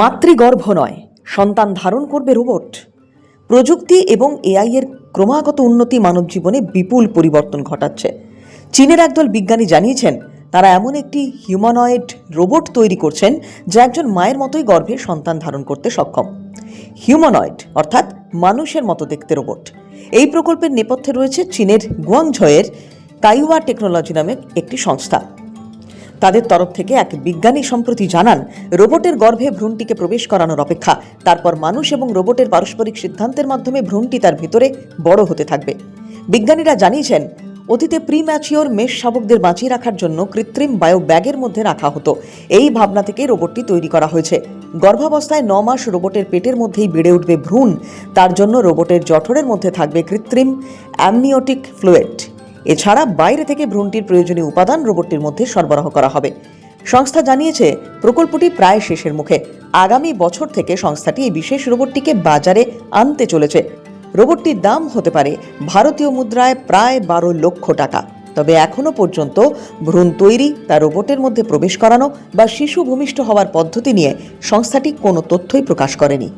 মাতৃগর্ভ নয়, সন্তান ধারণ করবে রোবট। প্রযুক্তি এবং এআই এর ক্রমাগত উন্নতি মানব জীবনে বিপুল পরিবর্তন ঘটাচ্ছে। চীনের একদল বিজ্ঞানী জানিয়েছেন তারা এমন একটি হিউম্যানয়েড রোবট তৈরি করছেন যা একজন মায়ের মতোই গর্ভে সন্তান ধারণ করতে সক্ষম। হিউম্যানয়েড অর্থাৎ মানুষের মতো দেখতে রোবট। এই প্রকল্পের নেপথ্যে রয়েছে চীনের গুয়াংঝৌয়ের কাইওয়া টেকনোলজি নামে একটি সংস্থা। তাদের তরফ থেকে এক বিজ্ঞানী সম্প্রতি জানান, রোবটের গর্ভে ভ্রূণটিকে প্রবেশ করানোর অপেক্ষা, তারপর মানুষ এবং রোবটের পারস্পরিক সিদ্ধান্তের মাধ্যমে ভ্রূণটি তার ভিতরে বড় হতে থাকবে। বিজ্ঞানীরা জানিয়েছেন, অতীতে প্রিম্যাচিওর মেষ শাবকদের বাঁচিয়ে রাখার জন্য কৃত্রিম বায়ো ব্যাগের মধ্যে রাখা হতো। এই ভাবনা থেকে রোবটটি তৈরি করা হয়েছে। গর্ভাবস্থায় 9 মাস রোবটের পেটের মধ্যেই বেড়ে উঠবে ভ্রূণ। তার জন্য রোবটের জঠরের মধ্যে থাকবে কৃত্রিম অ্যামনিওটিক ফ্লুইড। এছাড়া বাইরে থেকে ভ্রূণটির প্রয়োজনীয় উপাদান রোবটটির মধ্যে সরবরাহ করা হবে। সংস্থা জানিয়েছে প্রকল্পটি প্রায় শেষের মুখে। আগামী বছর থেকে সংস্থাটি এই বিশেষ রোবটটিকে বাজারে আনতে চলেছে। রোবটটির দাম হতে পারে ভারতীয় মুদ্রায় প্রায় 12 লক্ষ টাকা। তবে এখনো পর্যন্ত ভ্রূণ তৈরি, তা রোবটের মধ্যে প্রবেশ করানো বা শিশু ভূমিষ্ঠ হওয়ার পদ্ধতি নিয়ে সংস্থাটি কোনো তথ্যই প্রকাশ করেনি।